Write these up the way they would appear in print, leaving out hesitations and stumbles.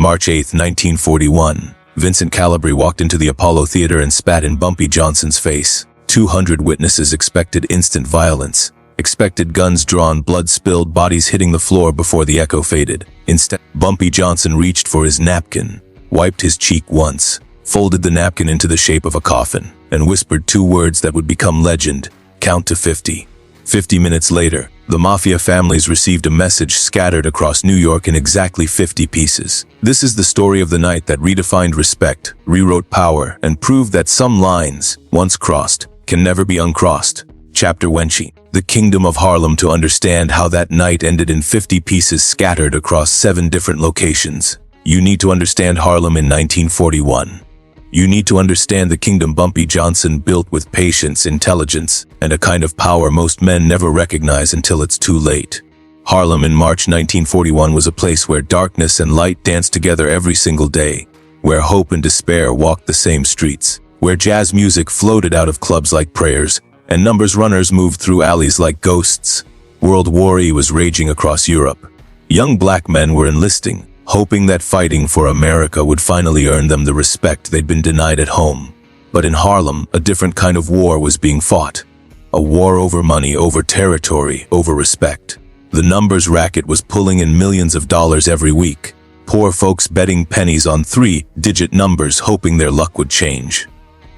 March 8, 1941, Vincent Calibri walked into the Apollo Theater and spat in Bumpy Johnson's face. 200 witnesses expected instant violence, expected guns drawn, blood spilled, bodies hitting the floor before the echo faded. Instead, Bumpy Johnson reached for his napkin, wiped his cheek once, folded the napkin into the shape of a coffin, and whispered 2 words that would become legend: count to 50. 50 minutes later, the Mafia families received a message scattered across New York in exactly 50 pieces. This is the story of the night that redefined respect, rewrote power, and proved that some lines, once crossed, can never be uncrossed. Chapter Wenchi, the Kingdom of Harlem. To understand how that night ended in 50 pieces scattered across 7 different locations, you need to understand Harlem in 1941. You need to understand the kingdom Bumpy Johnson built with patience, intelligence, and a kind of power most men never recognize until it's too late. Harlem in March 1941 was a place where darkness and light danced together every single day, where hope and despair walked the same streets, where jazz music floated out of clubs like prayers, and numbers runners moved through alleys like ghosts. World War I was raging across Europe. Young black men were enlisting, hoping that fighting for America would finally earn them the respect they'd been denied at home. But in Harlem, a different kind of war was being fought. A war over money, over territory, over respect. The numbers racket was pulling in millions of dollars every week. Poor folks betting pennies on 3-digit numbers, hoping their luck would change.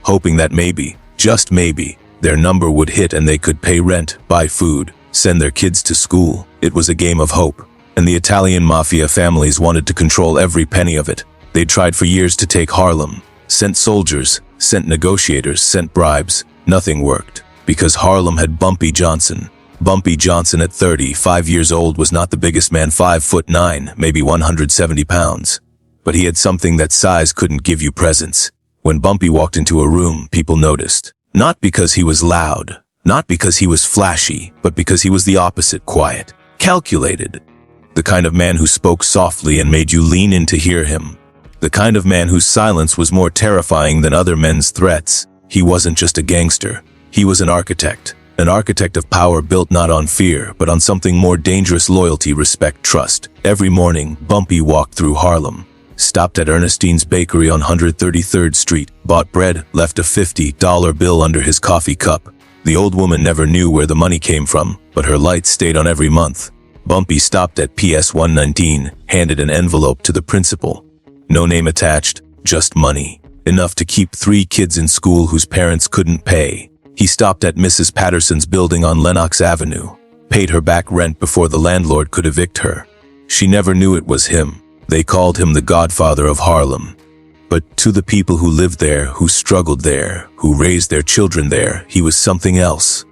Hoping that maybe, just maybe, their number would hit and they could pay rent, buy food, send their kids to school. It was a game of hope. And the Italian Mafia families wanted to control every penny of it. They tried for years to take Harlem, sent soldiers, sent negotiators, sent bribes. Nothing worked, because Harlem had Bumpy Johnson. Bumpy Johnson at 35 years old was not the biggest man, 5'9", maybe 170 pounds. But he had something that size couldn't give you: presence. When Bumpy walked into a room, people noticed. Not because he was loud, not because he was flashy, but because he was the opposite: quiet, calculated. The kind of man who spoke softly and made you lean in to hear him. The kind of man whose silence was more terrifying than other men's threats. He wasn't just a gangster. He was an architect of power built not on fear, but on something more dangerous: loyalty, respect, trust. Every morning, Bumpy walked through Harlem, stopped at Ernestine's Bakery on 133rd Street, bought bread, left a $50 bill under his coffee cup. The old woman never knew where the money came from, but her lights stayed on every month. Bumpy stopped at PS 119, handed an envelope to the principal. No name attached, just money. Enough to keep 3 kids in school whose parents couldn't pay. He stopped at Mrs. Patterson's building on Lenox Avenue, paid her back rent before the landlord could evict her. She never knew it was him. They called him the Godfather of Harlem. But to the people who lived there, who struggled there, who raised their children there, he was something else.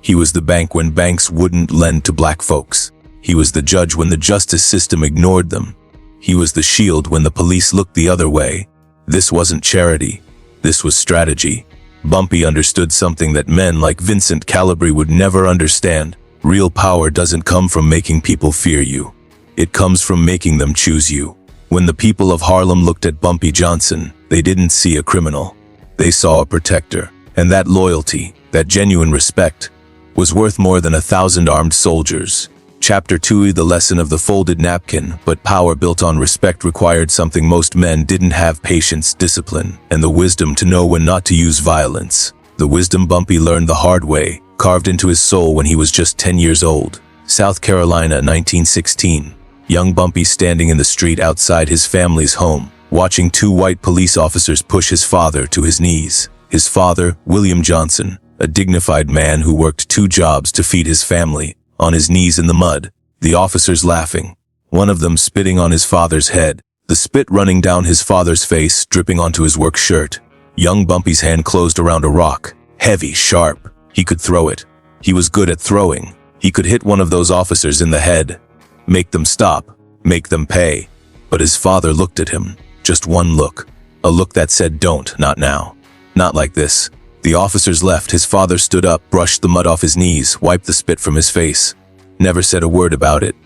He was the bank when banks wouldn't lend to black folks. He was the judge when the justice system ignored them. He was the shield when the police looked the other way. This wasn't charity. This was strategy. Bumpy understood something that men like Vincent Calibri would never understand. Real power doesn't come from making people fear you. It comes from making them choose you. When the people of Harlem looked at Bumpy Johnson, they didn't see a criminal. They saw a protector. And that loyalty, that genuine respect, was worth more than 1,000 armed soldiers. Chapter 2: The lesson of the folded napkin. But power built on respect required something most men didn't have: patience, discipline, and the wisdom to know when not to use violence. The wisdom Bumpy learned the hard way, carved into his soul when he was just 10 years old. South Carolina, 1916. Young Bumpy standing in the street outside his family's home, watching 2 white police officers push his father to his knees. His father, William Johnson, a dignified man who worked 2 jobs to feed his family, on his knees in the mud, the officers laughing, one of them spitting on his father's head, the spit running down his father's face, dripping onto his work shirt. Young Bumpy's hand closed around a rock, heavy, sharp. He could throw it. He was good at throwing. He could hit one of those officers in the head, make them stop, make them pay. But his father looked at him, just one look, a look that said, "Don't, not now, not like this." The officers left. His father stood up, brushed the mud off his knees, wiped the spit from his face. Never said a word about it.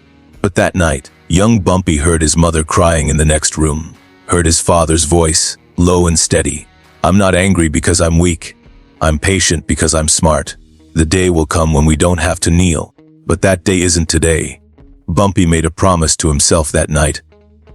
But that night, young Bumpy heard his mother crying in the next room. Heard his father's voice, low and steady. "I'm not angry because I'm weak. I'm patient because I'm smart. The day will come when we don't have to kneel. But that day isn't today." Bumpy made a promise to himself that night.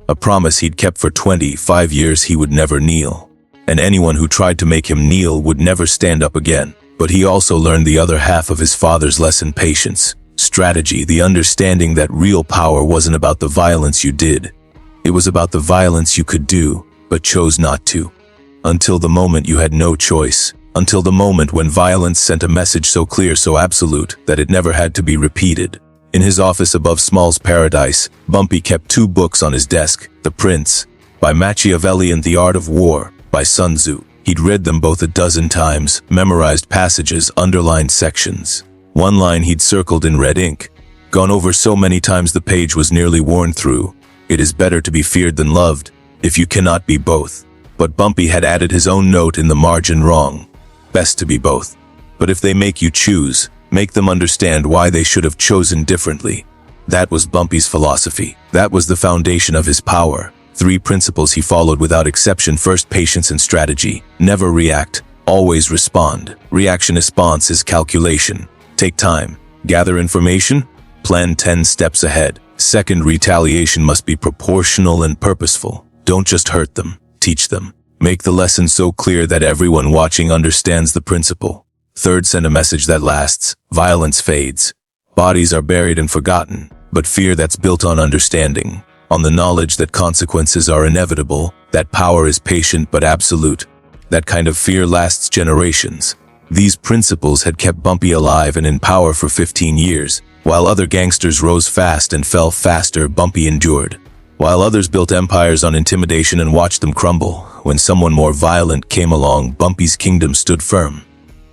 A promise he'd kept for 25 years he would never kneel. And anyone who tried to make him kneel would never stand up again. But he also learned the other half of his father's lesson: patience, strategy, the understanding that real power wasn't about the violence you did. It was about the violence you could do, but chose not to. Until the moment you had no choice. Until the moment when violence sent a message so clear, so absolute, that it never had to be repeated. In his office above Small's Paradise, Bumpy kept 2 books on his desk: The Prince, by Machiavelli, and The Art of War, by Sun Tzu. He'd read them both a dozen times, memorized passages, underlined sections. One line he'd circled in red ink, gone over so many times the page was nearly worn through. It is better to be feared than loved, if you cannot be both. But Bumpy had added his own note in the margin: wrong. Best to be both. But if they make you choose, make them understand why they should have chosen differently. That was Bumpy's philosophy. That was the foundation of his power. 3 principles he followed without exception: first, patience and strategy. Never react, always respond. Reaction-response is calculation. Take time, gather information, plan 10 steps ahead. Second, retaliation must be proportional and purposeful. Don't just hurt them, teach them. Make the lesson so clear that everyone watching understands the principle. Third, send a message that lasts. Violence fades. Bodies are buried and forgotten, but fear that's built on understanding, on the knowledge that consequences are inevitable, that power is patient but absolute. That kind of fear lasts generations. These principles had kept Bumpy alive and in power for 15 years. While other gangsters rose fast and fell faster, Bumpy endured. While others built empires on intimidation and watched them crumble, when someone more violent came along, Bumpy's kingdom stood firm.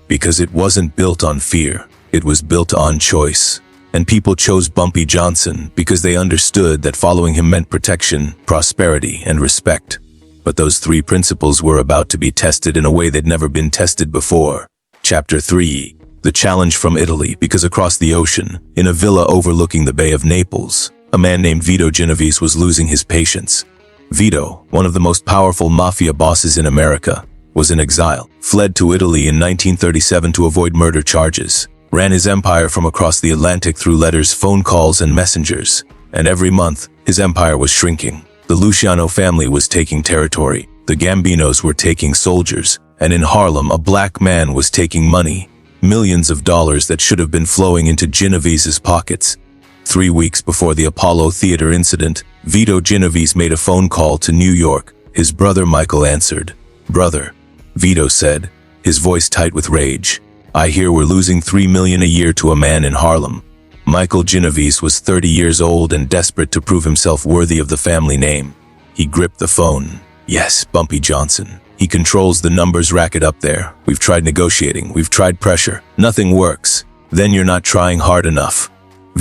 Because it wasn't built on fear, it was built on choice. And people chose Bumpy Johnson because they understood that following him meant protection, prosperity, and respect. But those 3 principles were about to be tested in a way they'd never been tested before. Chapter 3. The Challenge from Italy. Because across the ocean, in a villa overlooking the Bay of Naples, a man named Vito Genovese was losing his patience. Vito, one of the most powerful mafia bosses in America, was in exile, fled to Italy in 1937 to avoid murder charges, ran his empire from across the Atlantic through letters, phone calls, and messengers. And every month, his empire was shrinking. The Luciano family was taking territory, the Gambinos were taking soldiers, and in Harlem, a black man was taking money. Millions of dollars that should have been flowing into Genovese's pockets. 3 weeks before the Apollo Theater incident, Vito Genovese made a phone call to New York. His brother Michael answered. "Brother," Vito said, his voice tight with rage, "I hear we're losing $3 million a year to a man in Harlem." Michael Genovese was 30 years old and desperate to prove himself worthy of the family name. He gripped the phone. "Yes, Bumpy Johnson. He controls the numbers racket up there. We've tried negotiating, we've tried pressure. Nothing works. Then you're not trying hard enough."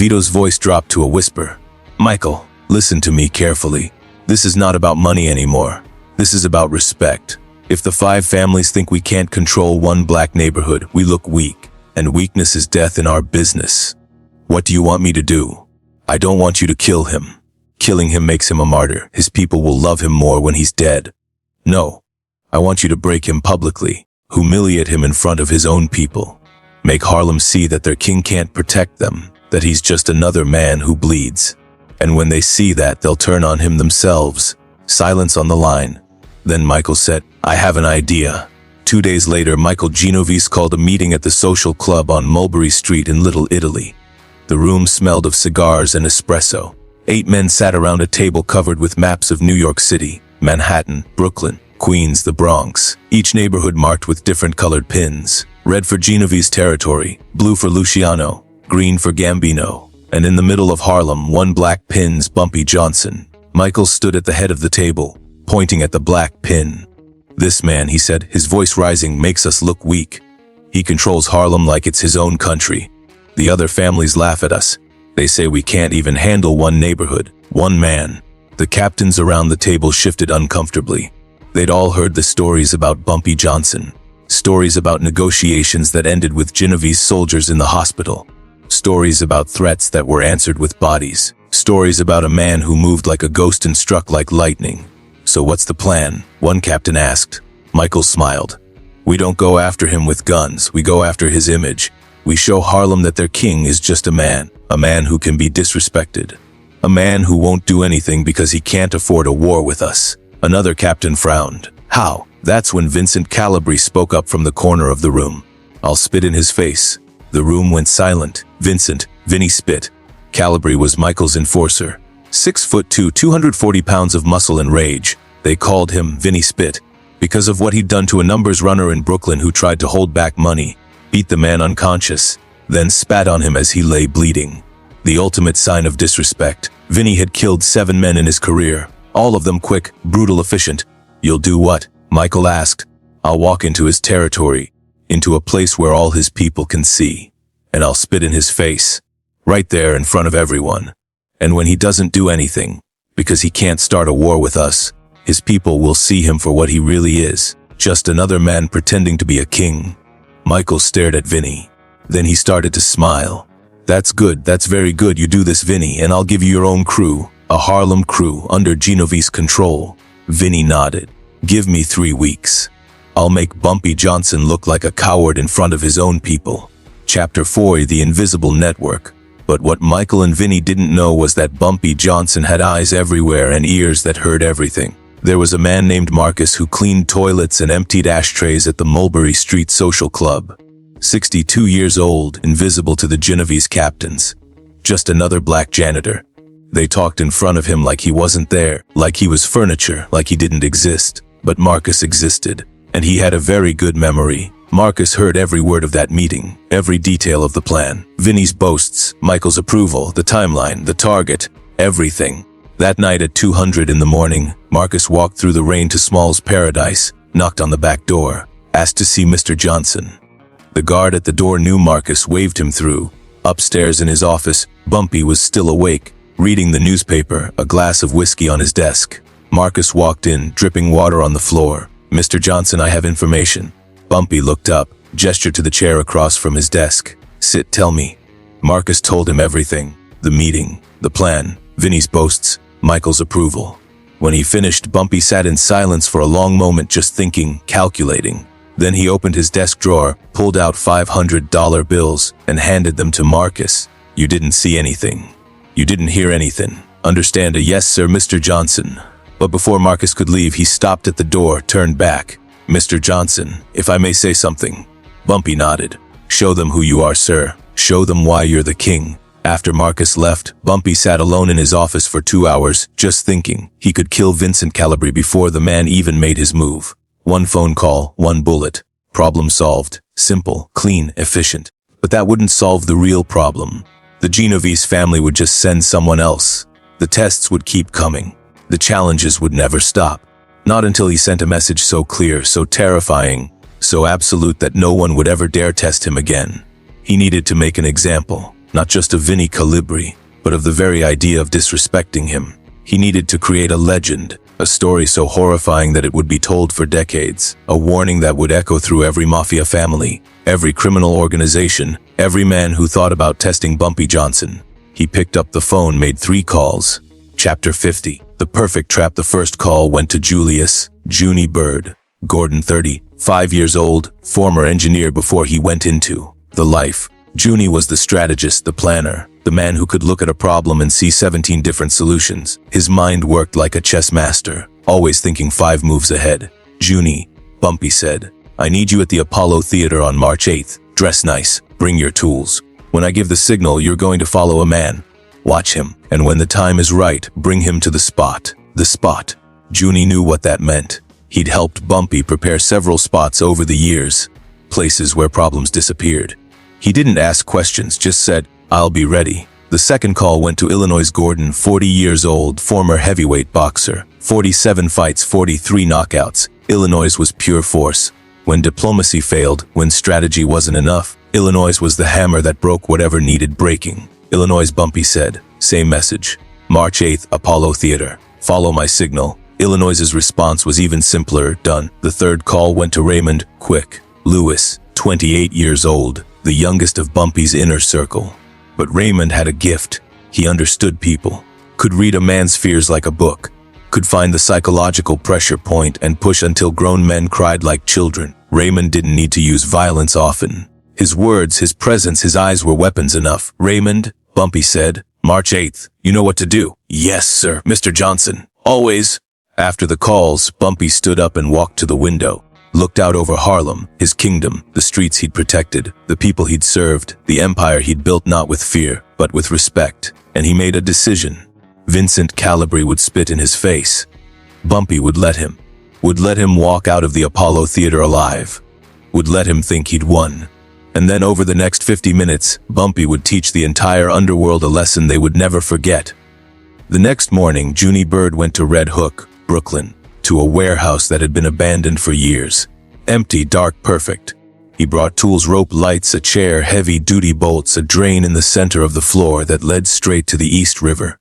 Vito's voice dropped to a whisper. "Michael, listen to me carefully. This is not about money anymore. This is about respect. If the 5 families think we can't control one black neighborhood, we look weak, and weakness is death in our business. What do you want me to do? I don't want you to kill him. Killing him makes him a martyr. His people will love him more when he's dead. No, I want you to break him publicly, humiliate him in front of his own people. Make Harlem see that their king can't protect them, that he's just another man who bleeds. And when they see that, they'll turn on him themselves." Silence on the line. Then Michael said, "I have an idea." 2 days later, Michael Genovese called a meeting at the Social Club on Mulberry Street in Little Italy. The room smelled of cigars and espresso. 8 men sat around a table covered with maps of New York City, Manhattan, Brooklyn, Queens, the Bronx, each neighborhood marked with different colored pins. Red for Genovese territory, blue for Luciano, green for Gambino, and in the middle of Harlem, 1 black pin's Bumpy Johnson. Michael stood at the head of the table, pointing at the black pin. "This man," he said, his voice rising, "makes us look weak. He controls Harlem like it's his own country. The other families laugh at us. They say we can't even handle one neighborhood, one man." The captains around the table shifted uncomfortably. They'd all heard the stories about Bumpy Johnson. Stories about negotiations that ended with Genovese soldiers in the hospital. Stories about threats that were answered with bodies. Stories about a man who moved like a ghost and struck like lightning. "So what's the plan?" one captain asked. Michael smiled. "We don't go after him with guns, we go after his image. We show Harlem that their king is just a man who can be disrespected. A man who won't do anything because he can't afford a war with us. Another captain frowned. How? That's when Vincent Calibri spoke up from the corner of the room. I'll spit in his face. The room went silent. Vincent, Vinnie Spit. Calibri was Michael's enforcer. 6'2", 240 pounds of muscle and rage. They called him Vinnie Spit because of what he'd done to a numbers runner in Brooklyn who tried to hold back money, beat the man unconscious, then spat on him as he lay bleeding. The ultimate sign of disrespect. Vinnie had killed 7 men in his career, all of them quick, brutal, efficient. You'll do what? Michael asked. I'll walk into his territory, into a place where all his people can see, and I'll spit in his face, right there in front of everyone. And when he doesn't do anything, because he can't start a war with us, his people will see him for what he really is, just another man pretending to be a king. Michael stared at Vinnie. Then he started to smile. That's good, that's very good you do this, Vinnie, and I'll give you your own crew, a Harlem crew under Genovese control. Vinnie nodded. Give me 3 weeks. I'll make Bumpy Johnson look like a coward in front of his own people. Chapter 4: The Invisible Network. But what Michael and Vinnie didn't know was that Bumpy Johnson had eyes everywhere and ears that heard everything. There was a man named Marcus who cleaned toilets and emptied ashtrays at the Mulberry Street Social Club. 62 years old, invisible to the Genovese captains. Just another black janitor. They talked in front of him like he wasn't there, like he was furniture, like he didn't exist. But Marcus existed, and he had a very good memory. Marcus heard every word of that meeting, every detail of the plan. Vinnie's boasts, Michael's approval, the timeline, the target, everything. That night at 2:00 in the morning, Marcus walked through the rain to Small's Paradise, knocked on the back door, asked to see Mr. Johnson. The guard at the door knew Marcus, waved him through. Upstairs in his office, Bumpy was still awake, reading the newspaper, a glass of whiskey on his desk. Marcus walked in, dripping water on the floor. Mr. Johnson, I have information. Bumpy looked up, gestured to the chair across from his desk. Sit, tell me. Marcus told him everything. The meeting, the plan, Vinnie's boasts, Michael's approval. When he finished, Bumpy sat in silence for a long moment, just thinking, calculating. Then he opened his desk drawer, pulled out $500 bills, and handed them to Marcus. You didn't see anything. You didn't hear anything. Understand? A yes, sir, Mr. Johnson. But before Marcus could leave, he stopped at the door, turned back. Mr. Johnson, if I may say something. Bumpy nodded. Show them who you are, sir. Show them why you're the king. After Marcus left, Bumpy sat alone in his office for 2 hours, just thinking. He could kill Vincent Calibri before the man even made his move. 1 phone call, 1 bullet. Problem solved. Simple, clean, efficient. But that wouldn't solve the real problem. The Genovese family would just send someone else. The tests would keep coming. The challenges would never stop. Not until he sent a message so clear, so terrifying, so absolute that no one would ever dare test him again. He needed to make an example, not just of Vincent Calibri, but of the very idea of disrespecting him. He needed to create a legend, a story so horrifying that it would be told for decades, a warning that would echo through every Mafia family, every criminal organization, every man who thought about testing Bumpy Johnson. He picked up the phone, made 3 calls. Chapter 50. The perfect trap. The first call went to Julius, Junie Bird, Gordon, 35 years old, former engineer before he went into the life. Junie was the strategist, the planner, the man who could look at a problem and see 17 different solutions. His mind worked like a chess master, always thinking 5 moves ahead. Junie, Bumpy said, I need you at the Apollo Theater on March 8th. Dress nice, bring your tools. When I give the signal, you're going to follow a man. Watch him, and when the time is right, bring him to the spot. The spot. Junie knew what that meant. He'd helped Bumpy prepare several spots over the years, places where problems disappeared. He didn't ask questions, just said, I'll be ready. The second call went to Illinois' Gordon, 40 years old, former heavyweight boxer, 47 fights, 43 knockouts. Illinois was pure force. When diplomacy failed, when strategy wasn't enough, Illinois was the hammer that broke whatever needed breaking. Illinois, Bumpy said, same message. March 8th, Apollo Theater. Follow my signal. Illinois' response was even simpler, done. The third call went to Raymond, quick. Lewis, 28 years old, the youngest of Bumpy's inner circle. But Raymond had a gift. He understood people, could read a man's fears like a book, could find the psychological pressure point and push until grown men cried like children. Raymond didn't need to use violence often. His words, his presence, his eyes were weapons enough. Raymond, Bumpy said, March 8th, you know what to do. Yes, sir, Mr. Johnson. Always. After the calls, Bumpy stood up and walked to the window. Looked out over Harlem, his kingdom, the streets he'd protected, the people he'd served, the empire he'd built not with fear, but with respect. And he made a decision. Vincent Calibri would spit in his face. Bumpy would let him walk out of the Apollo Theater alive. Would let him think he'd won. And then over the next 50 minutes, Bumpy would teach the entire underworld a lesson they would never forget. The next morning, Junie Bird went to Red Hook, Brooklyn, to a warehouse that had been abandoned for years. Empty, dark, perfect. He brought tools, rope, lights, a chair, heavy-duty bolts, a drain in the center of the floor that led straight to the East River.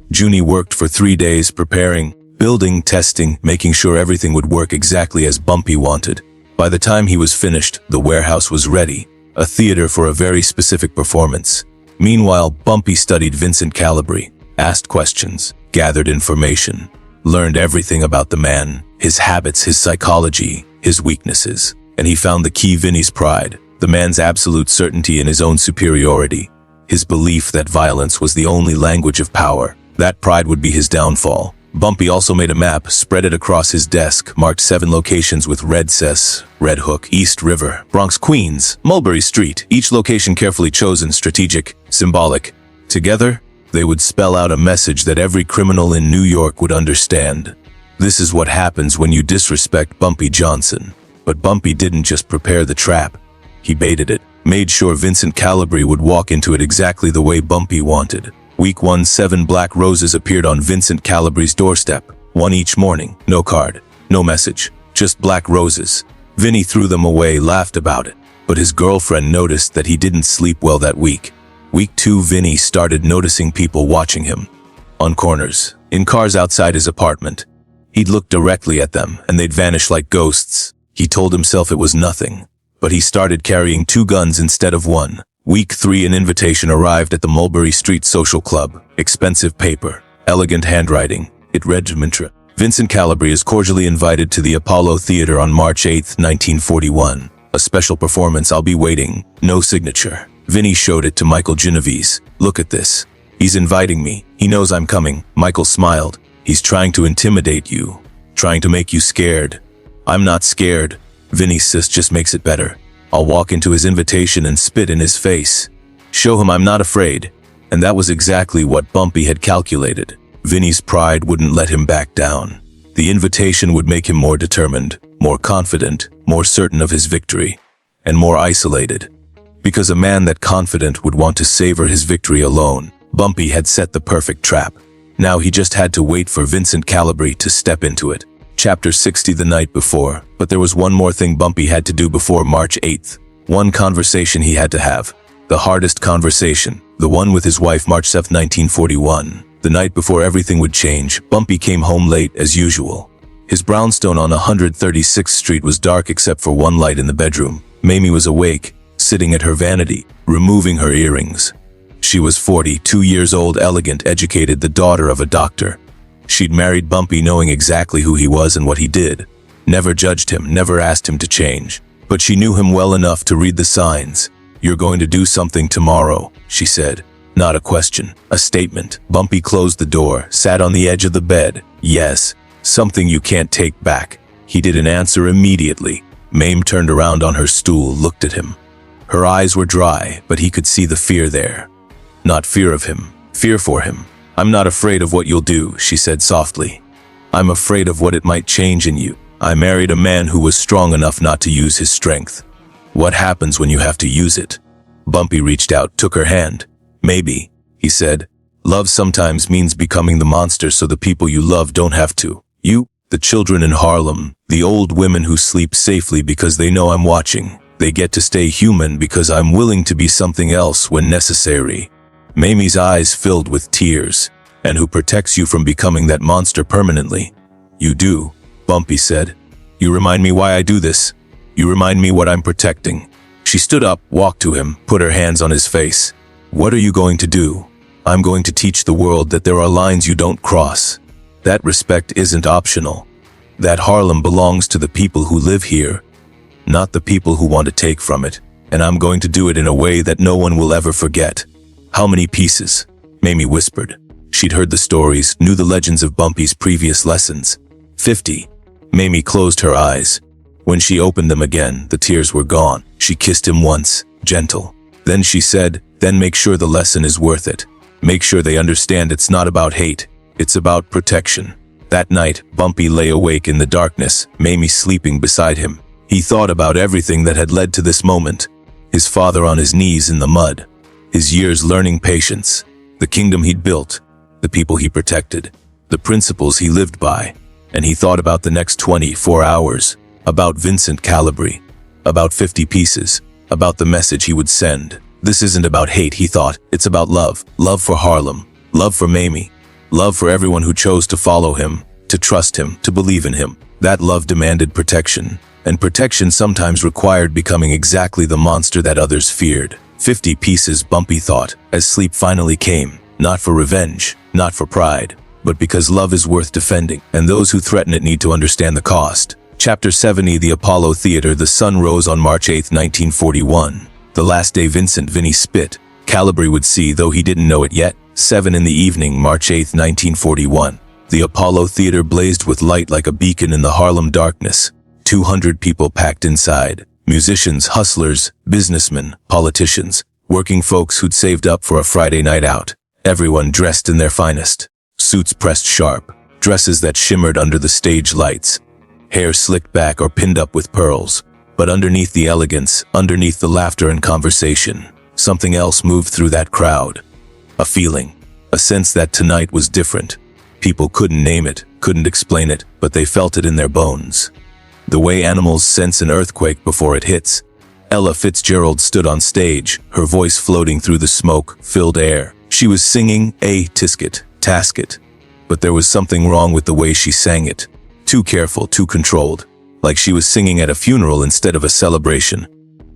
Junie worked for 3 days preparing, building, testing, making sure everything would work exactly as Bumpy wanted. By the time he was finished, the warehouse was ready, a theater for a very specific performance. Meanwhile, Bumpy studied Vincent Calibri, asked questions, gathered information, learned everything about the man, his habits, his psychology, his weaknesses. And he found the key: Vinnie's pride, the man's absolute certainty in his own superiority, his belief that violence was the only language of power. That pride would be his downfall. Bumpy also made a map, spread it across his desk, marked 7 locations with red cess: Red Hook, East River, Bronx, Queens, Mulberry Street, each location carefully chosen, strategic, symbolic. Together, they would spell out a message that every criminal in New York would understand. This is what happens when you disrespect Bumpy Johnson. But Bumpy didn't just prepare the trap. He baited it, made sure Vincent Calibri would walk into it exactly the way Bumpy wanted. Week 1, 7 black roses appeared on Vincent Calibri's doorstep, 1 each morning. No card, no message, just black roses. Vinnie threw them away, laughed about it. But his girlfriend noticed that he didn't sleep well that week. Week 2, Vinnie started noticing people watching him. On corners, in cars outside his apartment. He'd look directly at them, and they'd vanish like ghosts. He told himself it was nothing, but he started carrying 2 guns instead of 1. Week 3, an invitation arrived at the Mulberry Street Social Club. Expensive paper, elegant handwriting. It read, Vincent Calibri is cordially invited to the Apollo Theater on March 8, 1941. A special performance, I'll be waiting. No signature. Vinnie showed it to Michael Genovese. Look at this. He's inviting me. He knows I'm coming. Michael smiled. He's trying to intimidate you. Trying to make you scared. I'm not scared. Vinnie's sis just makes it better. I'll walk into his invitation and spit in his face. Show him I'm not afraid. And that was exactly what Bumpy had calculated. Vinnie's pride wouldn't let him back down. The invitation would make him more determined, more confident, more certain of his victory, and more isolated. Because a man that confident would want to savor his victory alone. Bumpy had set the perfect trap. Now he just had to wait for Vincent Calibri to step into it. Chapter 60 the night before, but there was one more thing Bumpy had to do before March 8th. One conversation he had to have. The hardest conversation. The one with his wife, March 7th, 1941. The night before everything would change, Bumpy came home late as usual. His brownstone on 136th Street was dark except for one light in the bedroom. Mamie was awake, sitting at her vanity, removing her earrings. She was 42 years old, elegant, educated, the daughter of a doctor. She'd married Bumpy knowing exactly who he was and what he did. Never judged him, never asked him to change. But she knew him well enough to read the signs. You're going to do something tomorrow, she said. Not a question, a statement. Bumpy closed the door, sat on the edge of the bed. Yes, something you can't take back. He didn't answer immediately. Mame turned around on her stool, looked at him. Her eyes were dry, but he could see the fear there. Not fear of him, fear for him. I'm not afraid of what you'll do, she said softly. I'm afraid of what it might change in you. I married a man who was strong enough not to use his strength. What happens when you have to use it? Bumpy reached out, took her hand. Maybe, he said. Love sometimes means becoming the monster so the people you love don't have to. You, the children in Harlem, the old women who sleep safely because they know I'm watching. They get to stay human because I'm willing to be something else when necessary. Mamie's eyes filled with tears. And who protects you from becoming that monster permanently? You do, Bumpy said. You remind me why I do this. You remind me what I'm protecting. She stood up, walked to him, put her hands on his face. What are you going to do? I'm going to teach the world that there are lines you don't cross. That respect isn't optional. That Harlem belongs to the people who live here, not the people who want to take from it. And I'm going to do it in a way that no one will ever forget. How many pieces? Mamie whispered. She'd heard the stories, knew the legends of Bumpy's previous lessons. 50. Mamie closed her eyes. When she opened them again, the tears were gone. She kissed him once, gentle. Then she said, "Then make sure the lesson is worth it. Make sure they understand it's not about hate, it's about protection." That night, Bumpy lay awake in the darkness, Mamie sleeping beside him. He thought about everything that had led to this moment. His father on his knees in the mud. His years learning patience. The kingdom he'd built. The people he protected. The principles he lived by. And he thought about the next 24 hours. About Vincent Calibri. About 50 pieces. About the message he would send. This isn't about hate, he thought. It's about love. Love for Harlem. Love for Mamie. Love for everyone who chose to follow him, to trust him, to believe in him. That love demanded protection. And protection sometimes required becoming exactly the monster that others feared. 50 pieces, Bumpy thought, as sleep finally came. Not for revenge, not for pride, but because love is worth defending, and those who threaten it need to understand the cost. Chapter 70, The Apollo Theater. The sun rose on March 8, 1941. The last day Vinnie Spit, Calibri would see, though he didn't know it yet. 7 in the evening, March 8, 1941. The Apollo Theater blazed with light like a beacon in the Harlem darkness. 200 people packed inside. Musicians, hustlers, businessmen, politicians, working folks who'd saved up for a Friday night out. Everyone dressed in their finest. Suits pressed sharp, dresses that shimmered under the stage lights. Hair slicked back or pinned up with pearls. But underneath the elegance, underneath the laughter and conversation, something else moved through that crowd. A feeling, a sense that tonight was different. People couldn't name it, couldn't explain it, but they felt it in their bones. The way animals sense an earthquake before it hits. Ella Fitzgerald stood on stage, her voice floating through the smoke-filled air. She was singing a tisket, tasket. But there was something wrong with the way she sang it. Too careful, too controlled. Like she was singing at a funeral instead of a celebration.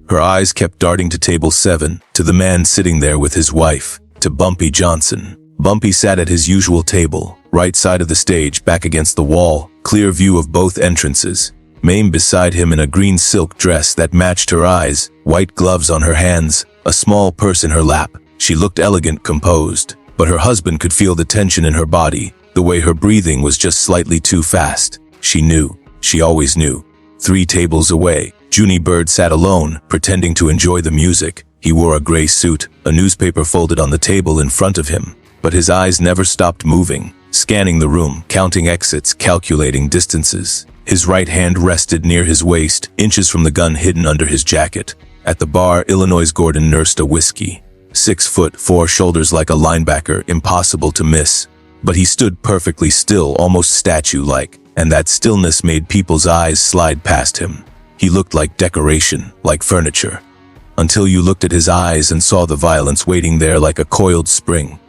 Her eyes kept darting to table 7, to the man sitting there with his wife, to Bumpy Johnson. Bumpy sat at his usual table, right side of the stage, back against the wall, clear view of both entrances. Mame beside him in a green silk dress that matched her eyes, white gloves on her hands, a small purse in her lap. She looked elegant, composed, but her husband could feel the tension in her body, the way her breathing was just slightly too fast. She knew. She always knew. 3 tables away, Junie Bird sat alone, pretending to enjoy the music. He wore a gray suit, a newspaper folded on the table in front of him. But his eyes never stopped moving, scanning the room, counting exits, calculating distances. His right hand rested near his waist, inches from the gun hidden under his jacket. At the bar, Illinois Gordon nursed a whiskey. 6'4", shoulders like a linebacker, impossible to miss. But he stood perfectly still, almost statue-like, and that stillness made people's eyes slide past him. He looked like decoration, like furniture. Until you looked at his eyes and saw the violence waiting there like a coiled spring.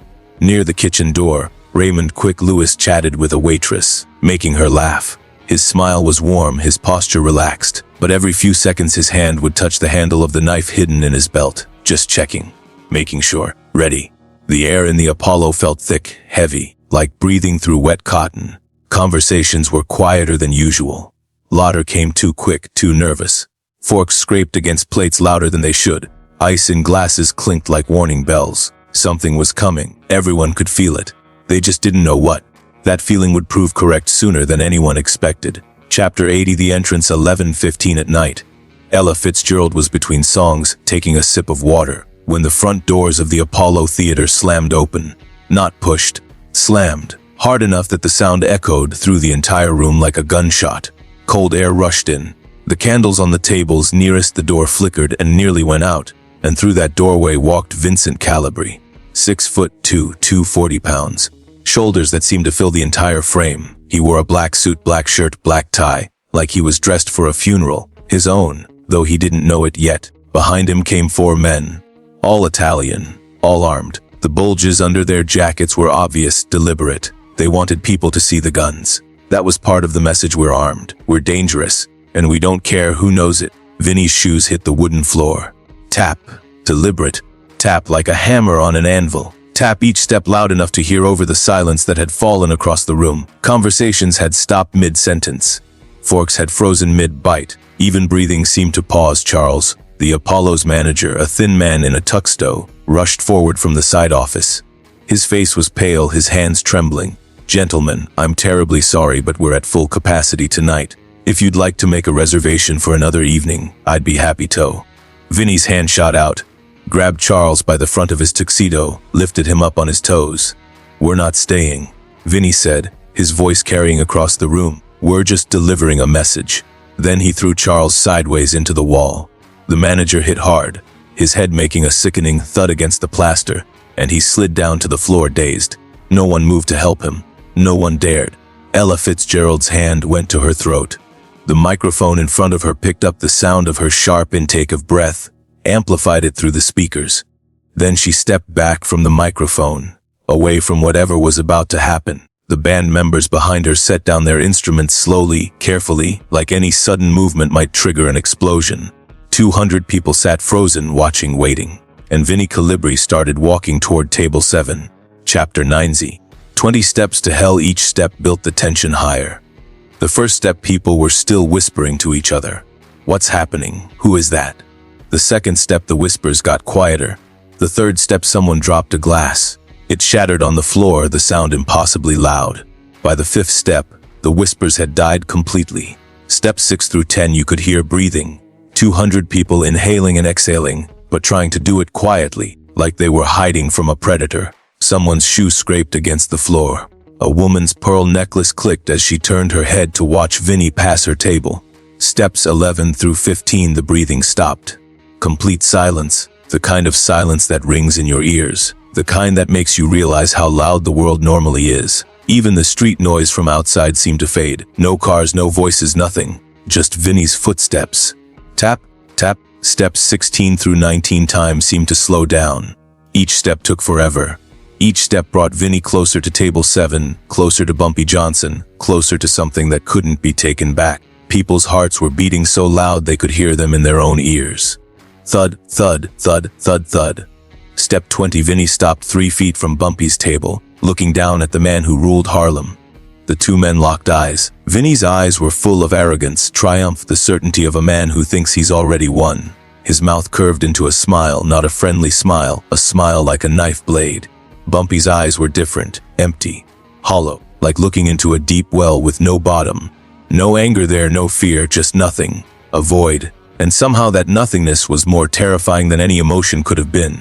Near the kitchen door, Raymond Quick Lewis chatted with a waitress, making her laugh. His smile was warm, his posture relaxed, but every few seconds his hand would touch the handle of the knife hidden in his belt, just checking, making sure, ready. The air in the Apollo felt thick, heavy, like breathing through wet cotton. Conversations were quieter than usual. Laughter came too quick, too nervous. Forks scraped against plates louder than they should. Ice in glasses clinked like warning bells. Something was coming. Everyone could feel it. They just didn't know what. That feeling would prove correct sooner than anyone expected. Chapter 80, The Entrance, 11:15 at night. Ella Fitzgerald was between songs, taking a sip of water, when the front doors of the Apollo Theater slammed open. Not pushed, slammed, hard enough that the sound echoed through the entire room like a gunshot. Cold air rushed in. The candles on the tables nearest the door flickered and nearly went out, and through that doorway walked Vincent Calibri. 6'2", 240 pounds. Shoulders that seemed to fill the entire frame. He wore a black suit, black shirt, black tie, like he was dressed for a funeral. His own, though he didn't know it yet. Behind him came 4 men. All Italian, all armed. The bulges under their jackets were obvious, deliberate. They wanted people to see the guns. That was part of the message: we're armed, we're dangerous, and we don't care who knows it. Vinnie's shoes hit the wooden floor. Tap, deliberate, tap like a hammer on an anvil. Tap, each step loud enough to hear over the silence that had fallen across the room. Conversations had stopped mid-sentence. Forks had frozen mid-bite. Even breathing seemed to pause. Charles, the Apollo's manager, a thin man in a tuxedo, rushed forward from the side office. His face was pale, his hands trembling. "Gentlemen, I'm terribly sorry, but we're at full capacity tonight. If you'd like to make a reservation for another evening, I'd be happy to." Vinnie's hand shot out, grabbed Charles by the front of his tuxedo, lifted him up on his toes. "We're not staying," Vinnie said, his voice carrying across the room. "We're just delivering a message." Then he threw Charles sideways into the wall. The manager hit hard, his head making a sickening thud against the plaster, and he slid down to the floor dazed. No one moved to help him. No one dared. Ella Fitzgerald's hand went to her throat. The microphone in front of her picked up the sound of her sharp intake of breath, amplified it through the speakers. Then she stepped back from the microphone, away from whatever was about to happen. The band members behind her set down their instruments slowly, carefully, like any sudden movement might trigger an explosion. 200 people sat frozen, watching, waiting. And Vincent Calibri started walking toward table 7. Chapter 9Z. 20 steps to hell, each step built the tension higher. The first step, people were still whispering to each other. "What's happening? Who is that?" The second step, the whispers got quieter. The third step, someone dropped a glass. It shattered on the floor, the sound impossibly loud. By the fifth step, the whispers had died completely. Steps 6 through 10 you could hear breathing. 200 people inhaling and exhaling, but trying to do it quietly, like they were hiding from a predator. Someone's shoe scraped against the floor. A woman's pearl necklace clicked as she turned her head to watch Vinnie pass her table. Steps 11 through 15, the breathing stopped. Complete silence, the kind of silence that rings in your ears, the kind that makes you realize how loud the world normally is. Even the street noise from outside seemed to fade. No cars, no voices, nothing. Just Vinnie's footsteps. Tap, tap. Steps 16 through 19 times seemed to slow down. Each step took forever. Each step brought Vinnie closer to table 7, closer to Bumpy Johnson, closer to something that couldn't be taken back. People's hearts were beating so loud they could hear them in their own ears. Thud, thud, thud, thud, thud. Step 20, Vinnie stopped 3 feet from Bumpy's table, looking down at the man who ruled Harlem. The two men locked eyes. Vinnie's eyes were full of arrogance, triumph, the certainty of a man who thinks he's already won. His mouth curved into a smile, not a friendly smile, a smile like a knife blade. Bumpy's eyes were different, empty, hollow, like looking into a deep well with no bottom. No anger there, no fear, just nothing, a void. And somehow that nothingness was more terrifying than any emotion could have been.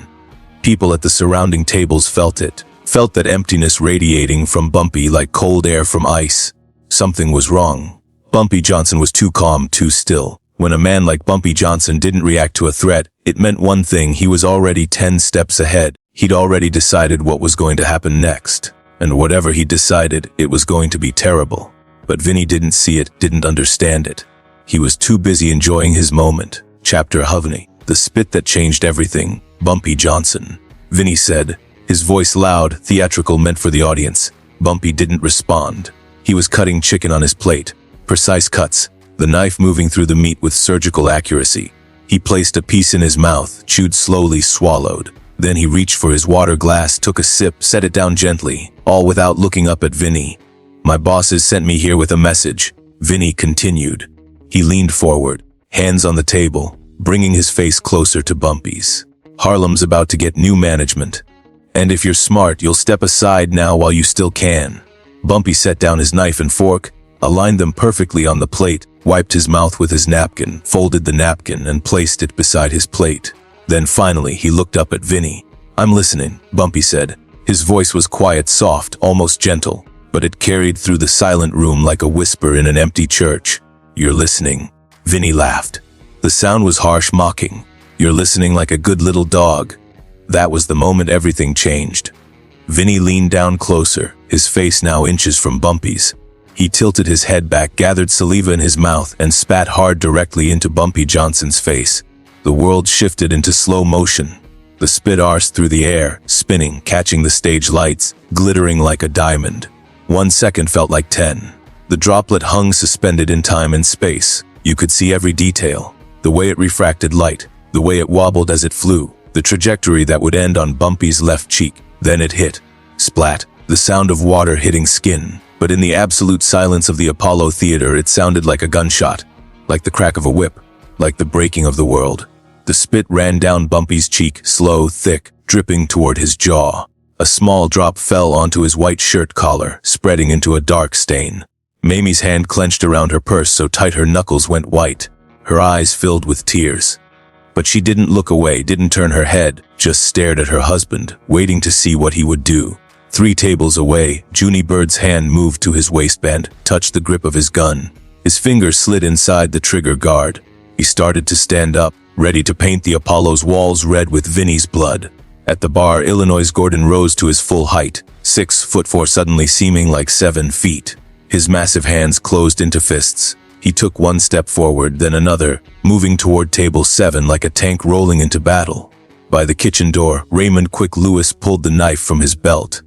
People at the surrounding tables felt it, felt that emptiness radiating from Bumpy like cold air from ice. Something was wrong. Bumpy Johnson was too calm, too still. When a man like Bumpy Johnson didn't react to a threat, it meant one thing: he was already 10 steps ahead. He'd already decided what was going to happen next. And whatever he decided, it was going to be terrible. But Vinnie didn't see it, didn't understand it. He was too busy enjoying his moment. Chapter 11. The spit that changed everything. Bumpy Johnson. Vinnie said, his voice loud, theatrical, meant for the audience. Bumpy didn't respond. He was cutting chicken on his plate. Precise cuts, the knife moving through the meat with surgical accuracy. He placed a piece in his mouth, chewed slowly, swallowed. Then he reached for his water glass, took a sip, set it down gently, all without looking up at Vinnie. "My bosses sent me here with a message," Vinnie continued. He leaned forward, hands on the table, bringing his face closer to Bumpy's. "Harlem's about to get new management. And if you're smart, you'll step aside now while you still can." Bumpy set down his knife and fork, aligned them perfectly on the plate, wiped his mouth with his napkin, folded the napkin, and placed it beside his plate. Then finally he looked up at Vinnie. "I'm listening," Bumpy said. His voice was quiet, soft, almost gentle, but it carried through the silent room like a whisper in an empty church. "You're listening." Vinnie laughed. The sound was harsh, mocking. "You're listening like a good little dog." That was the moment everything changed. Vinnie leaned down closer, his face now inches from Bumpy's. He tilted his head back, gathered saliva in his mouth, and spat hard directly into Bumpy Johnson's face. The world shifted into slow motion. The spit arsed through the air, spinning, catching the stage lights, glittering like a diamond. 1 second felt like 10. The droplet hung suspended in time and space. You could see every detail. The way it refracted light, the way it wobbled as it flew, the trajectory that would end on Bumpy's left cheek. Then it hit. Splat, the sound of water hitting skin. But in the absolute silence of the Apollo Theater, it sounded like a gunshot, like the crack of a whip, like the breaking of the world. The spit ran down Bumpy's cheek, slow, thick, dripping toward his jaw. A small drop fell onto his white shirt collar, spreading into a dark stain. Mamie's hand clenched around her purse so tight her knuckles went white. Her eyes filled with tears. But she didn't look away, didn't turn her head, just stared at her husband, waiting to see what he would do. 3 tables away, Junie Bird's hand moved to his waistband, touched the grip of his gun. His fingers slid inside the trigger guard. He started to stand up, ready to paint the Apollo's walls red with Vinnie's blood. At the bar, Illinois' Gordon rose to his full height, 6'4", suddenly seeming like 7 feet. His massive hands closed into fists. He took 1 step forward, then another, moving toward table 7 like a tank rolling into battle. By the kitchen door, Raymond Quick Lewis pulled the knife from his belt.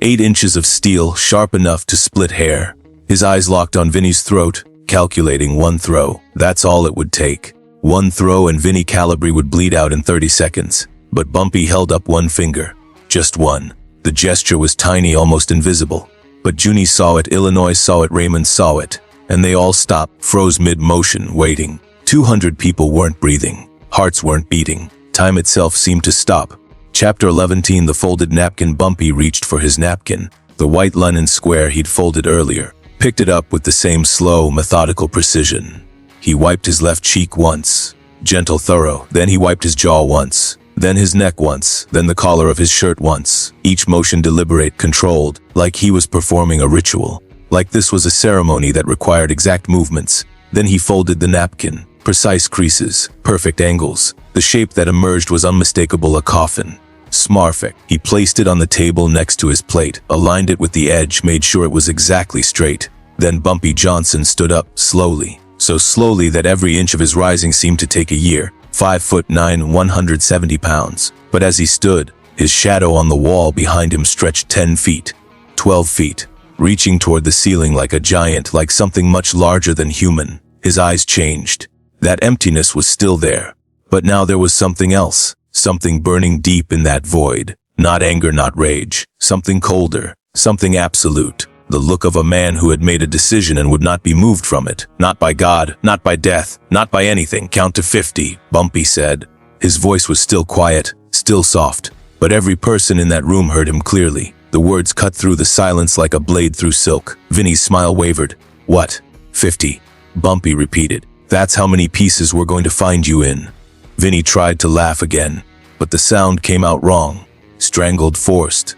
8 inches of steel, sharp enough to split hair. His eyes locked on Vinnie's throat, calculating 1 throw. That's all it would take. 1 throw and Vincent Calibri would bleed out in 30 seconds. But Bumpy held up 1 finger. Just 1. The gesture was tiny, almost invisible. But Junie saw it, Illinois saw it, Raymond saw it. And they all stopped, froze mid-motion, waiting. 200 people weren't breathing. Hearts weren't beating. Time itself seemed to stop. Chapter 11. The folded napkin. Bumpy reached for his napkin, the white linen square he'd folded earlier. Picked it up with the same slow, methodical precision. He wiped his left cheek once. Gentle, thorough. Then he wiped his jaw once. Then his neck once. Then the collar of his shirt once. Each motion deliberate, controlled, like he was performing a ritual. Like this was a ceremony that required exact movements. Then he folded the napkin. Precise creases, perfect angles. The shape that emerged was unmistakable, a coffin. Smarfic. He placed it on the table next to his plate, aligned it with the edge, made sure it was exactly straight. Then Bumpy Johnson stood up, slowly. So slowly that every inch of his rising seemed to take a year. 5'9", 170 pounds. But as he stood, his shadow on the wall behind him stretched 10 feet, 12 feet, reaching toward the ceiling like a giant, like something much larger than human. His eyes changed. That emptiness was still there. But now there was something else, something burning deep in that void. Not anger, not rage. Something colder, something absolute. The look of a man who had made a decision and would not be moved from it. Not by God, not by death, not by anything. Count to 50, Bumpy said. His voice was still quiet, still soft. But every person in that room heard him clearly. The words cut through the silence like a blade through silk. Vinnie's smile wavered. What? 50. Bumpy repeated. That's how many pieces we're going to find you in. Vinnie tried to laugh again, but the sound came out wrong. Strangled, forced.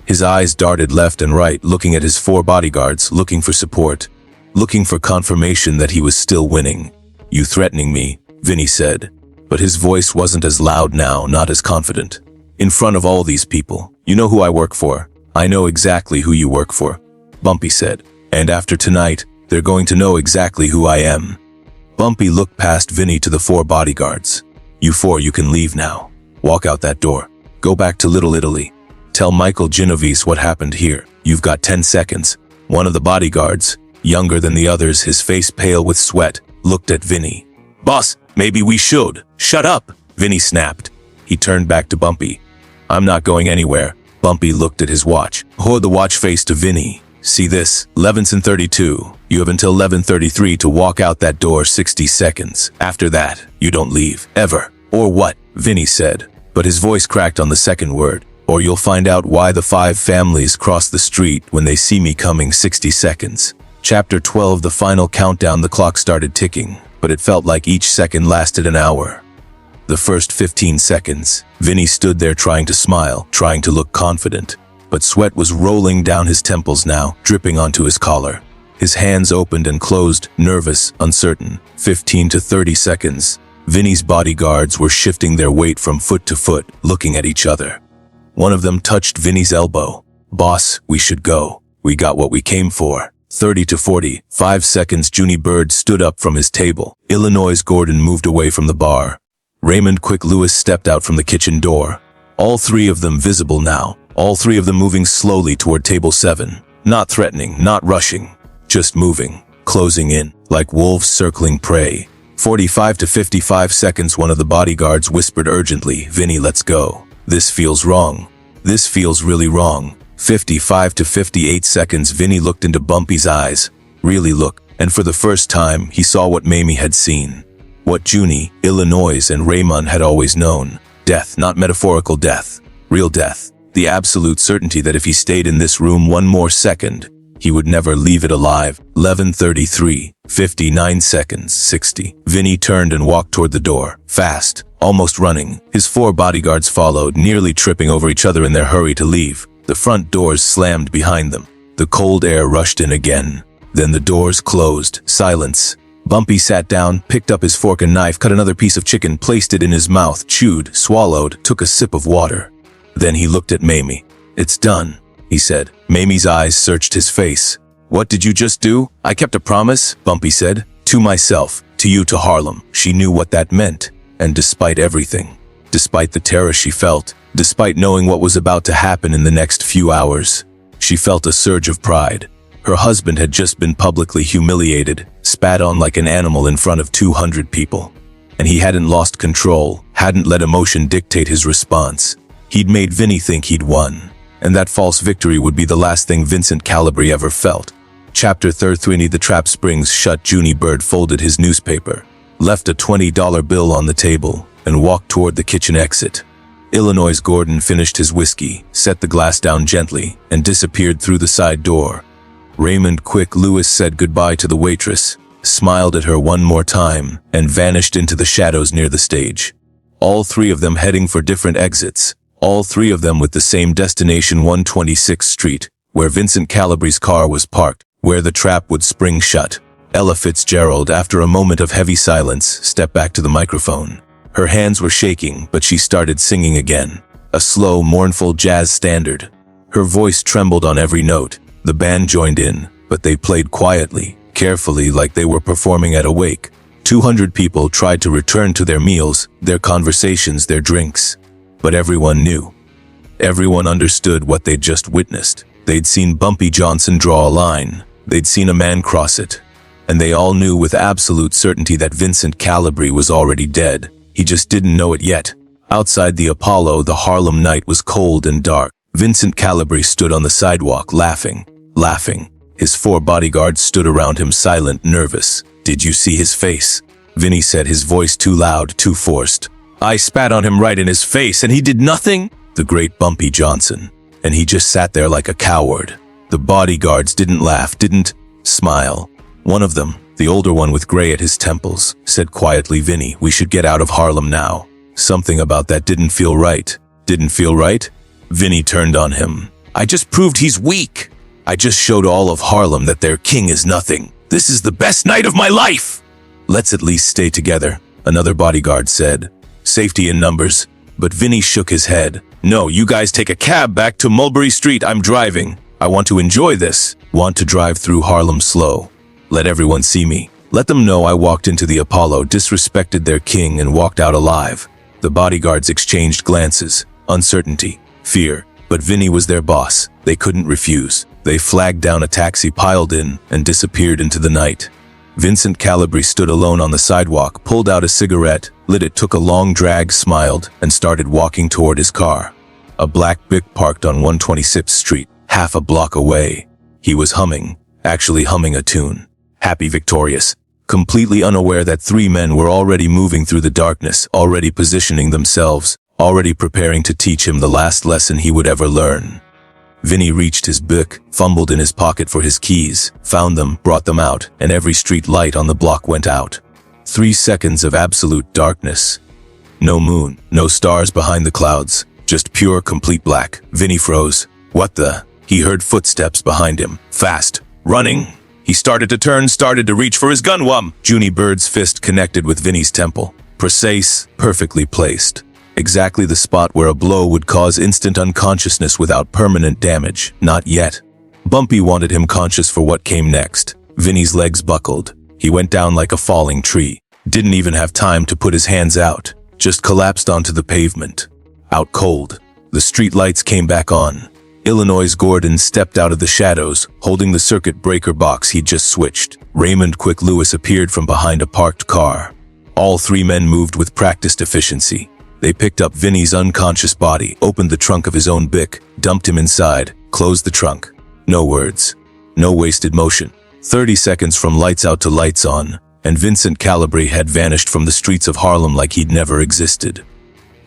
His eyes darted left and right, looking at his 4 bodyguards, looking for support, looking for confirmation that he was still winning. You threatening me, Vinnie said. But his voice wasn't as loud now, not as confident. In front of all these people, you know who I work for. I know exactly who you work for, Bumpy said. And after tonight, they're going to know exactly who I am. Bumpy looked past Vinnie to the 4 bodyguards. You 4, you can leave now. Walk out that door. Go back to Little Italy. Tell Michael Genovese what happened here. You've got 10 seconds. One of the bodyguards, younger than the others, his face pale with sweat, looked at Vinnie. Boss, maybe we should. Shut up, Vinnie snapped. He turned back to Bumpy. I'm not going anywhere. Bumpy looked at his watch. The watch faced to Vinnie. See this? 11:32. You have until 11:33 to walk out that door. 60 seconds. After that, you don't leave. Ever. Or what? Vinnie said. But his voice cracked on the second word. Or you'll find out why the 5 families cross the street when they see me coming. 60 seconds. Chapter 12. The final countdown. The clock started ticking, but it felt like each second lasted an hour. The first 15 seconds, Vinnie stood there trying to smile, trying to look confident. But sweat was rolling down his temples now, dripping onto his collar. His hands opened and closed, nervous, uncertain. 15 to 30 seconds. Vinnie's bodyguards were shifting their weight from foot to foot, looking at each other. One of them touched Vinnie's elbow. Boss, we should go. We got what we came for. 30 to 40. 5 seconds. Junie Bird stood up from his table. Illinois' Gordon moved away from the bar. Raymond Quick Lewis stepped out from the kitchen door. All 3 of them visible now. All 3 of them moving slowly toward table 7. Not threatening, not rushing. Just moving, closing in, like wolves circling prey. 45 to 55 seconds. One of the bodyguards whispered urgently, Vinnie, let's go. This feels wrong. This feels really wrong. 55 to 58 seconds. Vinnie looked into Bumpy's eyes. Really looked. And for the first time, he saw what Mamie had seen. What Junie, Illinois, and Raymond had always known. Death, not metaphorical death. Real death. the absolute certainty that if he stayed in this room one more second, he would never leave it alive. 11:33, 59 seconds, 60. Vinnie turned and walked toward the door, fast, almost running. His 4 bodyguards followed, nearly tripping over each other in their hurry to leave. The front doors slammed behind them. The cold air rushed in again. Then the doors closed. Silence. Bumpy sat down, picked up his fork and knife, cut another piece of chicken, placed it in his mouth, chewed, swallowed, took a sip of water. Then he looked at Mamie. "It's done," he said. Mamie's eyes searched his face. "What did you just do?" "I kept a promise," Bumpy said. "To myself, to you, to Harlem." She knew what that meant. And despite everything, despite the terror she felt, despite knowing what was about to happen in the next few hours, she felt a surge of pride. Her husband had just been publicly humiliated, spat on like an animal in front of 200 people. And he hadn't lost control, hadn't let emotion dictate his response. He'd made Vinnie think he'd won. And that false victory would be the last thing Vincent Calibri ever felt. Chapter 33. The trap springs shut. Junie Bird folded his newspaper, left a $20 bill on the table, and walked toward the kitchen exit. Illinois Gordon finished his whiskey, set the glass down gently, and disappeared through the side door. Raymond Quick Lewis said goodbye to the waitress, smiled at her one more time, and vanished into the shadows near the stage. All 3 of them heading for different exits, all 3 of them with the same destination, 126th Street, where Vincent Calibri's car was parked, where the trap would spring shut. Ella Fitzgerald, after a moment of heavy silence, stepped back to the microphone. Her hands were shaking, but she started singing again, a slow, mournful jazz standard. Her voice trembled on every note. The band joined in, but they played quietly, carefully, like they were performing at a wake. 200 people tried to return to their meals, their conversations, their drinks. But everyone knew. Everyone understood what they'd just witnessed. They'd seen Bumpy Johnson draw a line. They'd seen a man cross it. And they all knew with absolute certainty that Vincent Calibri was already dead. He just didn't know it yet. Outside the Apollo, the Harlem night was cold and dark. Vincent Calibri stood on the sidewalk, laughing. His 4 bodyguards stood around him, silent, nervous. "Did you see his face?" Vinnie said, his voice too loud, too forced. "I spat on him right in his face, and he did nothing?" The great Bumpy Johnson. And he just sat there like a coward. The bodyguards didn't laugh, didn't smile. One of them, the older one with gray at his temples, said quietly, "Vinnie, we should get out of Harlem now." Something about that didn't feel right. Didn't feel right? Vinnie turned on him. "I just proved he's weak. I just showed all of Harlem that their king is nothing. This is the best night of my life." "Let's at least stay together," another bodyguard said. "Safety in numbers." But Vinnie shook his head. "No, you guys take a cab back to Mulberry Street. I'm driving. I want to enjoy this. Want to drive through Harlem slow. Let everyone see me. Let them know I walked into the Apollo, disrespected their king, and walked out alive." The bodyguards exchanged glances, uncertainty, fear. But Vinnie was their boss. They couldn't refuse. They flagged down a taxi, piled in, and disappeared into the night. Vincent Calibri stood alone on the sidewalk, pulled out a cigarette, lit it, took a long drag, smiled, and started walking toward his car. A black Bic parked on 126th Street, half a block away. He was humming, actually humming a tune. Happy, victorious, completely unaware that 3 men were already moving through the darkness, already positioning themselves, already preparing to teach him the last lesson he would ever learn. Vinnie reached his Bic, fumbled in his pocket for his keys, found them, brought them out, and every street light on the block went out. 3 seconds of absolute darkness. No moon, no stars behind the clouds, just pure, complete black. Vinnie froze. What the? He heard footsteps behind him, fast, running. He started to turn, started to reach for his gun. Junie Bird's fist connected with Vinnie's temple. Precise, perfectly placed. Exactly the spot where a blow would cause instant unconsciousness without permanent damage. Not yet. Bumpy wanted him conscious for what came next. Vinnie's legs buckled. He went down like a falling tree. Didn't even have time to put his hands out. Just collapsed onto the pavement. Out cold. The street lights came back on. Illinois Gordon stepped out of the shadows, holding the circuit breaker box he'd just switched. Raymond Quick Lewis appeared from behind a parked car. All 3 men moved with practiced efficiency. They picked up Vinnie's unconscious body, opened the trunk of his own Bic, dumped him inside, closed the trunk. No words. No wasted motion. 30 seconds from lights out to lights on, and Vincent Calibri had vanished from the streets of Harlem like he'd never existed.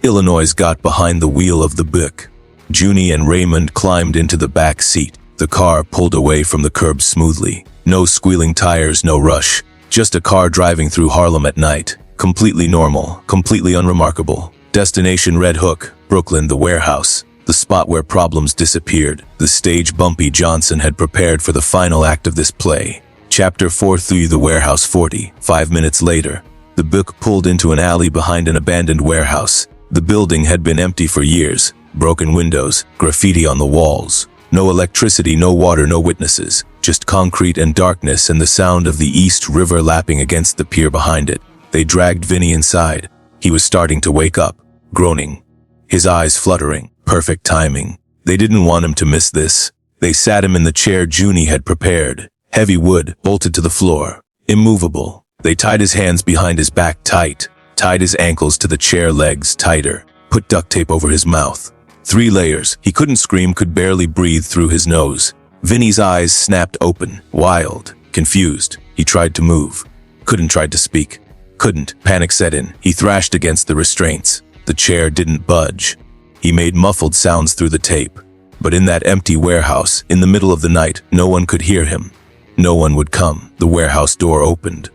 Illinois got behind the wheel of the Bic. Junie and Raymond climbed into the back seat. The car pulled away from the curb smoothly. No squealing tires, no rush. Just a car driving through Harlem at night. Completely normal, completely unremarkable. Destination Red Hook, Brooklyn, the warehouse. The spot where problems disappeared. The stage Bumpy Johnson had prepared for the final act of this play. Chapter 4 through the warehouse 40. 5 minutes later, the book pulled into an alley behind an abandoned warehouse. The building had been empty for years. Broken windows, graffiti on the walls. No electricity, no water, no witnesses. Just concrete and darkness and the sound of the East River lapping against the pier behind it. They dragged Vinnie inside. He was starting to wake up, groaning, his eyes fluttering. Perfect timing. They didn't want him to miss this. They sat him in the chair Junie had prepared. Heavy wood, bolted to the floor. Immovable. They tied his hands behind his back tight. Tied his ankles to the chair legs tighter. Put duct tape over his mouth. 3 layers. He couldn't scream, could barely breathe through his nose. Vinnie's eyes snapped open, wild, confused. He tried to move. Couldn't, tried to speak. Couldn't. Panic set in. He thrashed against the restraints. The chair didn't budge. He made muffled sounds through the tape. But in that empty warehouse, in the middle of the night, no one could hear him. No one would come. The warehouse door opened.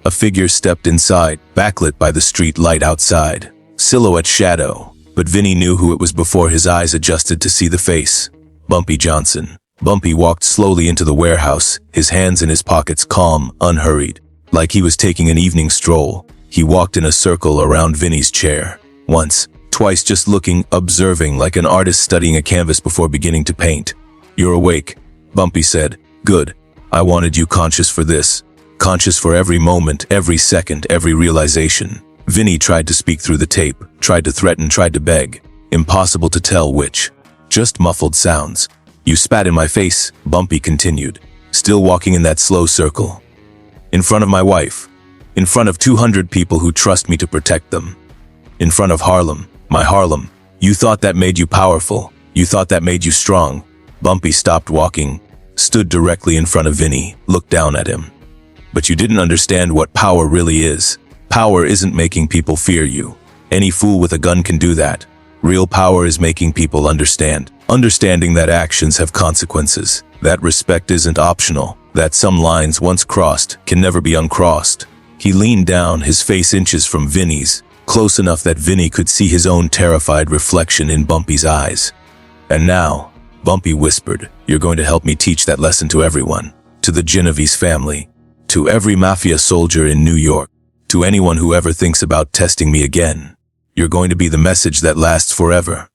A figure stepped inside, backlit by the street light outside. Silhouette shadow. But Vinnie knew who it was before his eyes adjusted to see the face. Bumpy Johnson. Bumpy walked slowly into the warehouse, his hands in his pockets, calm, unhurried. Like he was taking an evening stroll. He walked in a circle around Vinnie's chair. Once, twice, just looking, observing, like an artist studying a canvas before beginning to paint. "You're awake," Bumpy said. "Good. I wanted you conscious for this. Conscious for every moment, every second, every realization." Vinnie tried to speak through the tape, tried to threaten, tried to beg. Impossible to tell which. Just muffled sounds. "You spat in my face," Bumpy continued, still walking in that slow circle. "In front of my wife. In front of 200 people who trust me to protect them. In front of Harlem, my Harlem. You thought that made you powerful. You thought that made you strong." Bumpy stopped walking, stood directly in front of Vinnie, looked down at him. "But you didn't understand what power really is. Power isn't making people fear you. Any fool with a gun can do that. Real power is making people understand. Understanding that actions have consequences. That respect isn't optional. That some lines once crossed can never be uncrossed." He leaned down, his face inches from Vinnie's, close enough that Vinnie could see his own terrified reflection in Bumpy's eyes. "And now," Bumpy whispered, "you're going to help me teach that lesson to everyone. To the Genovese family. To every Mafia soldier in New York. To anyone who ever thinks about testing me again. You're going to be the message that lasts forever."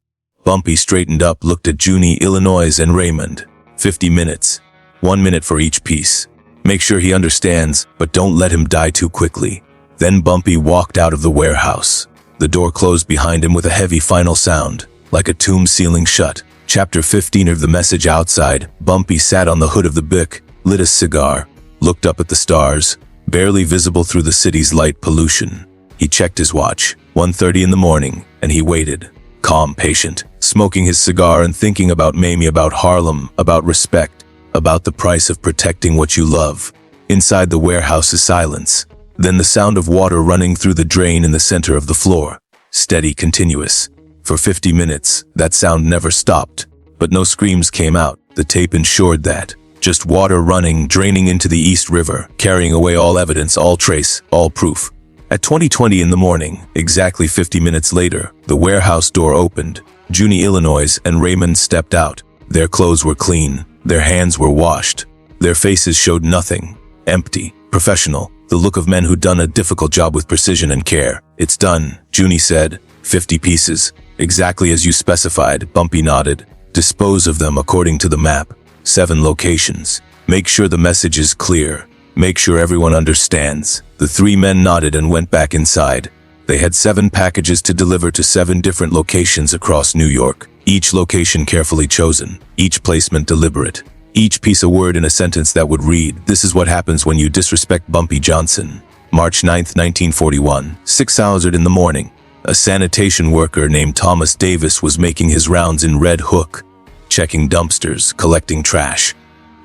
Bumpy straightened up, looked at Junie, Illinois, and Raymond. 50 minutes. 1 minute for each piece. Make sure he understands, but don't let him die too quickly. Then Bumpy walked out of the warehouse. The door closed behind him with a heavy final sound, like a tomb sealing shut. Chapter 15 of the message outside. Bumpy sat on the hood of the book, lit a cigar, looked up at the stars, barely visible through the city's light pollution. He checked his watch, 1:30 in the morning, and he waited, calm, patient, smoking his cigar and thinking about Mamie, about Harlem, about respect, about the price of protecting what you love. Inside the warehouse is silence, then the sound of water running through the drain in the center of the floor. Steady, continuous. For 50 minutes, that sound never stopped, but no screams came out. The tape ensured that. Just water running, draining into the East River, carrying away all evidence, all trace, all proof. At 20:20 in the morning, exactly 50 minutes later, the warehouse door opened. Junie, Illinois, and Raymond stepped out. Their clothes were clean, their hands were washed. Their faces showed nothing. Empty, professional, the look of men who'd done a difficult job with precision and care. "It's done," Junie said. 50 pieces. "Exactly as you specified," Bumpy nodded. "Dispose of them according to the map. 7 locations. Make sure the message is clear. Make sure everyone understands." The 3 men nodded and went back inside. They had 7 packages to deliver to 7 different locations across New York. Each location carefully chosen. Each placement deliberate. Each piece a word in a sentence that would read, "This is what happens when you disrespect Bumpy Johnson." March 9, 1941, 6 hours in the morning. A sanitation worker named Thomas Davis was making his rounds in Red Hook, checking dumpsters, collecting trash.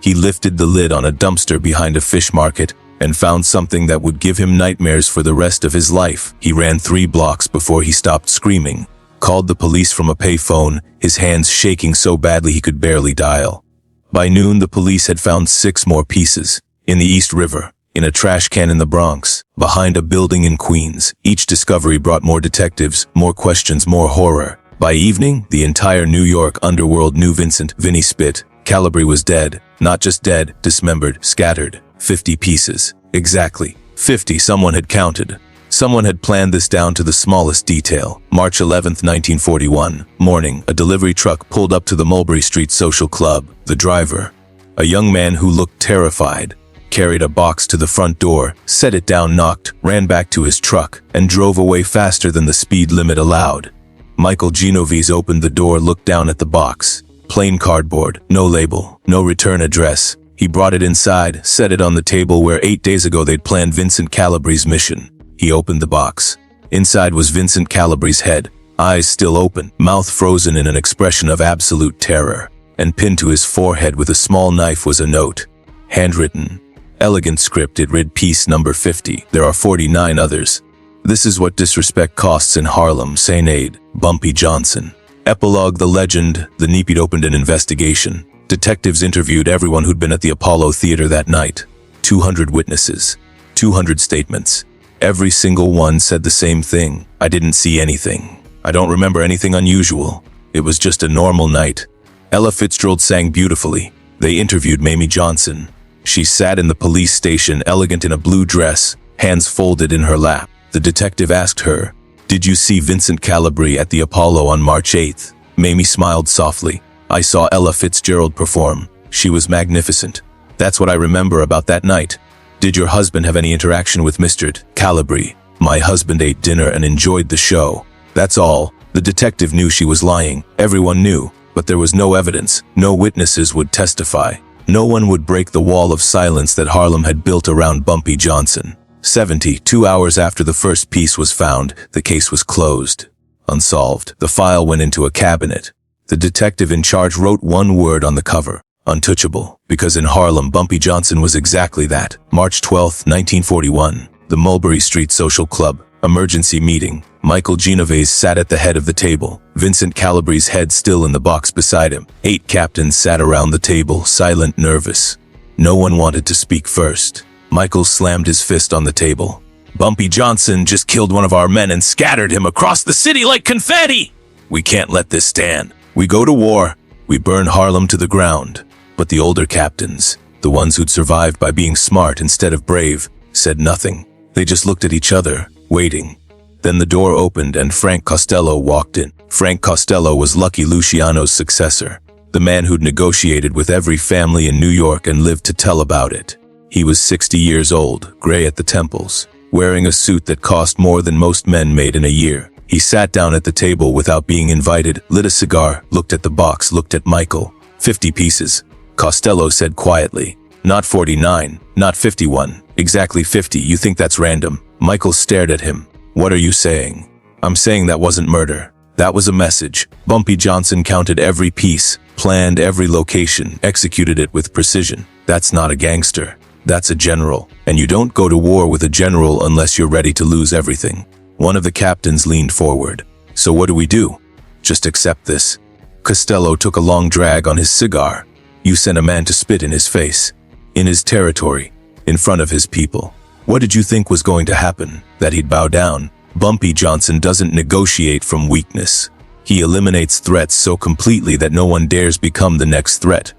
He lifted the lid on a dumpster behind a fish market and found something that would give him nightmares for the rest of his life. He ran 3 blocks before he stopped screaming. called the police from a payphone, his hands shaking so badly he could barely dial. By noon, the police had found 6 more pieces. In the East River, in a trash can in the Bronx, behind a building in Queens. Each discovery brought more detectives, more questions, more horror. By evening, the entire New York underworld knew Vinnie Spit. Calibri was dead. Not just dead, dismembered, scattered. 50 pieces. Exactly. 50 someone had counted. Someone had planned this down to the smallest detail. March 11, 1941. Morning, a delivery truck pulled up to the Mulberry Street Social Club. The driver, a young man who looked terrified, carried a box to the front door, set it down, knocked, ran back to his truck, and drove away faster than the speed limit allowed. Michael Genovese opened the door, looked down at the box. Plain cardboard, no label, no return address. He brought it inside, set it on the table where 8 days ago they'd planned Vincent Calibri's mission. He opened the box. Inside was Vincent Calibri's head, eyes still open, mouth frozen in an expression of absolute terror. And pinned to his forehead with a small knife was a note. Handwritten. Elegant script, it read piece number 50. There are 49 others. This is what disrespect costs in Harlem. St. Aid. Bumpy Johnson. Epilogue, the legend. The NYPD opened an investigation. Detectives interviewed everyone who'd been at the Apollo Theater that night. 200 witnesses. 200 statements. Every single one said the same thing. I didn't see anything. I don't remember anything unusual. It was just a normal night. Ella Fitzgerald sang beautifully. They interviewed Mamie Johnson. She sat in the police station, elegant in a blue dress, hands folded in her lap. The detective asked her, "Did you see Vincent Calibri at the Apollo on March 8th? Mamie smiled softly. "I saw Ella Fitzgerald perform. She was magnificent. That's what I remember about that night." "Did your husband have any interaction with Mr. Calibri?" "My husband ate dinner and enjoyed the show. That's all." The detective knew she was lying. Everyone knew, but there was no evidence. No witnesses would testify. No one would break the wall of silence that Harlem had built around Bumpy Johnson. 72 hours after the first piece was found, the case was closed. Unsolved. The file went into a cabinet. The detective in charge wrote one word on the cover. Untouchable. Because in Harlem, Bumpy Johnson was exactly that. March 12, 1941. The Mulberry Street Social Club. Emergency meeting. Michael Genovese sat at the head of the table. Vincent Calibri's head still in the box beside him. 8 captains sat around the table, silent, nervous. No one wanted to speak first. Michael slammed his fist on the table. "Bumpy Johnson just killed one of our men and scattered him across the city like confetti! We can't let this stand. We go to war. We burn Harlem to the ground." But the older captains, the ones who'd survived by being smart instead of brave, said nothing. They just looked at each other, waiting. Then the door opened and Frank Costello walked in. Frank Costello was Lucky Luciano's successor, the man who'd negotiated with every family in New York and lived to tell about it. He was 60 years old, gray at the temples, wearing a suit that cost more than most men made in a year. He sat down at the table without being invited, lit a cigar, looked at the box, looked at Michael. 50 pieces. Costello said quietly. "Not 49, not 51, exactly 50. You think that's random?" Michael stared at him. "What are you saying?" "I'm saying that wasn't murder. That was a message." Bumpy Johnson counted every piece, planned every location, executed it with precision. That's not a gangster. That's a general. And you don't go to war with a general unless you're ready to lose everything. One of the captains leaned forward. "So what do we do? Just accept this?" Costello took a long drag on his cigar. "You sent a man to spit in his face. In his territory. In front of his people. What did you think was going to happen? That he'd bow down? Bumpy Johnson doesn't negotiate from weakness. He eliminates threats so completely that no one dares become the next threat.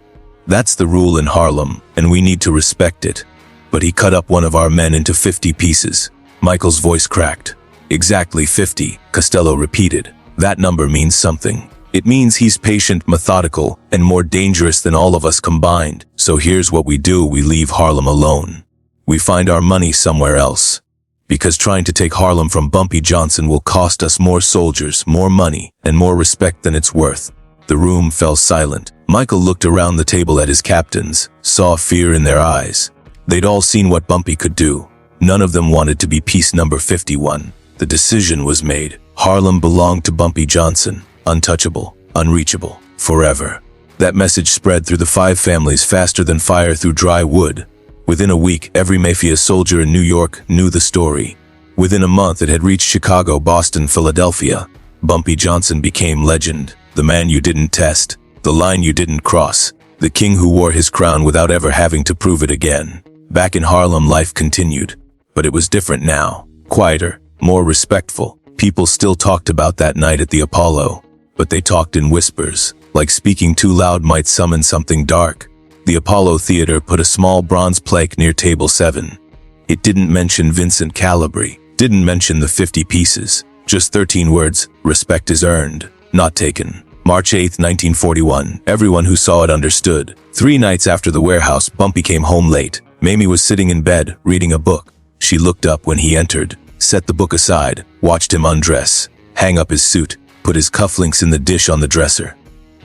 That's the rule in Harlem, and we need to respect it. But he cut up one of our men into 50 pieces." Michael's voice cracked. "Exactly 50, Costello repeated. "That number means something. It means he's patient, methodical, and more dangerous than all of us combined. So here's what we do: we leave Harlem alone. We find our money somewhere else. Because trying to take Harlem from Bumpy Johnson will cost us more soldiers, more money, and more respect than it's worth." The room fell silent. Michael looked around the table at his captains, saw fear in their eyes. They'd all seen what Bumpy could do. None of them wanted to be piece number 51. The decision was made. Harlem belonged to Bumpy Johnson. Untouchable, unreachable, forever. That message spread through the 5 families faster than fire through dry wood. Within a week, every Mafia soldier in New York knew the story. Within a month, it had reached Chicago, Boston, Philadelphia. Bumpy Johnson became legend, the man you didn't test, the line you didn't cross, the king who wore his crown without ever having to prove it again. Back in Harlem, life continued, but it was different now, quieter, more respectful. People still talked about that night at the Apollo, but they talked in whispers, like speaking too loud might summon something dark. The Apollo Theater put a small bronze plaque near table 7. It didn't mention Vincent Calibri, didn't mention the 50 pieces, just 13 words: respect is earned, not taken. March 8, 1941, everyone who saw it understood. 3 nights after the warehouse, Bumpy came home late. Mamie was sitting in bed, reading a book. She looked up when he entered, set the book aside, watched him undress, hang up his suit, put his cufflinks in the dish on the dresser.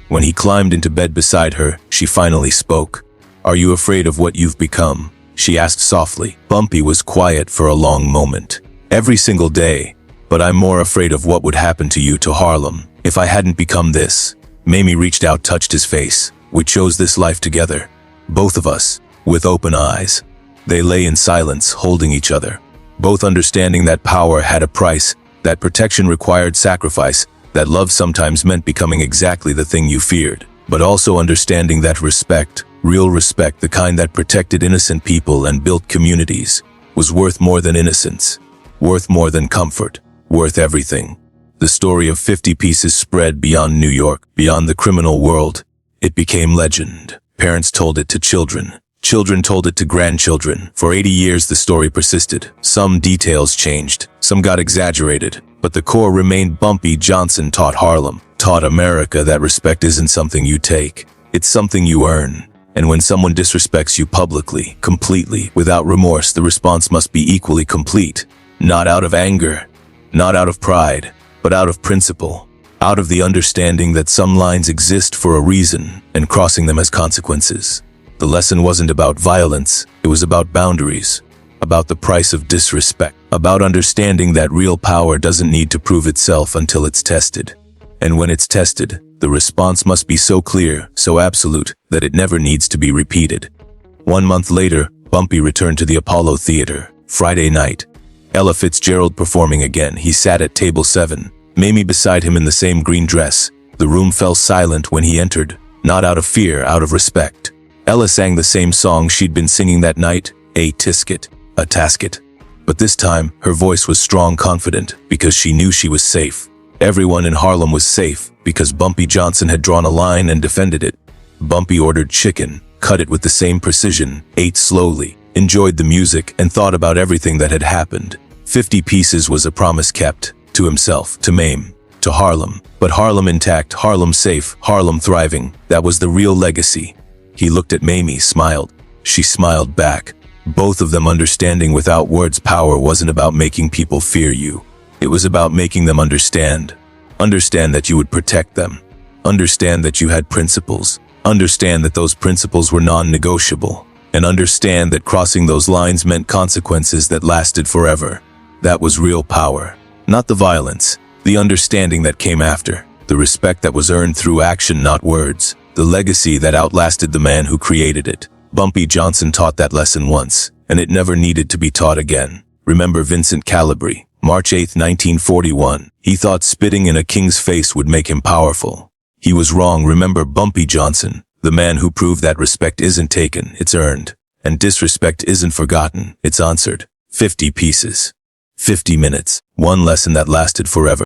When he climbed into bed beside her, she finally spoke. "Are you afraid of what you've become?" she asked softly. Bumpy was quiet for a long moment. "Every single day, but I'm more afraid of what would happen to you, to Harlem, if I hadn't become this." Mamie reached out, touched his face. "We chose this life together, both of us, with open eyes." They lay in silence, holding each other, both understanding that power had a price, that protection required sacrifice, that love sometimes meant becoming exactly the thing you feared, but also understanding that respect, real respect, the kind that protected innocent people and built communities, was worth more than innocence, worth more than comfort, worth everything. The story of 50 pieces spread beyond New York, beyond the criminal world. It became legend. Parents told it to children. Children told it to grandchildren. For 80 years the story persisted. Some details changed, some got exaggerated, but the core remained. Bumpy Johnson taught Harlem, taught America that respect isn't something you take, it's something you earn. And when someone disrespects you publicly, completely, without remorse, the response must be equally complete. Not out of anger, not out of pride, but out of principle, out of the understanding that some lines exist for a reason, and crossing them has consequences. The lesson wasn't about violence, it was about boundaries, about the price of disrespect, about understanding that real power doesn't need to prove itself until it's tested. And when it's tested, the response must be so clear, so absolute, that it never needs to be repeated. 1 month later, Bumpy returned to the Apollo Theater. Friday night. Ella Fitzgerald performing again. He sat at table 7, Mamie beside him in the same green dress. The room fell silent when he entered, not out of fear, out of respect. Ella sang the same song she'd been singing that night, a tisket, a tasket. But this time, her voice was strong, confident, because she knew she was safe. Everyone in Harlem was safe, because Bumpy Johnson had drawn a line and defended it. Bumpy ordered chicken, cut it with the same precision, ate slowly, enjoyed the music, and thought about everything that had happened. 50 pieces was a promise kept, to himself, to Mame, to Harlem. But Harlem intact, Harlem safe, Harlem thriving, that was the real legacy. He looked at Mamie, smiled. She smiled back. Both of them understanding without words. Power wasn't about making people fear you. It was about making them understand. Understand that you would protect them. Understand that you had principles. Understand that those principles were non-negotiable. And understand that crossing those lines meant consequences that lasted forever. That was real power. Not the violence, the understanding that came after. The respect that was earned through action, not words. The legacy that outlasted the man who created it. Bumpy Johnson taught that lesson once, and it never needed to be taught again. Remember Vincent Calibri, March 8, 1941. He thought spitting in a king's face would make him powerful. He was wrong. Remember Bumpy Johnson, the man who proved that respect isn't taken, it's earned. And disrespect isn't forgotten, it's answered. 50 pieces. 50 minutes. One lesson that lasted forever.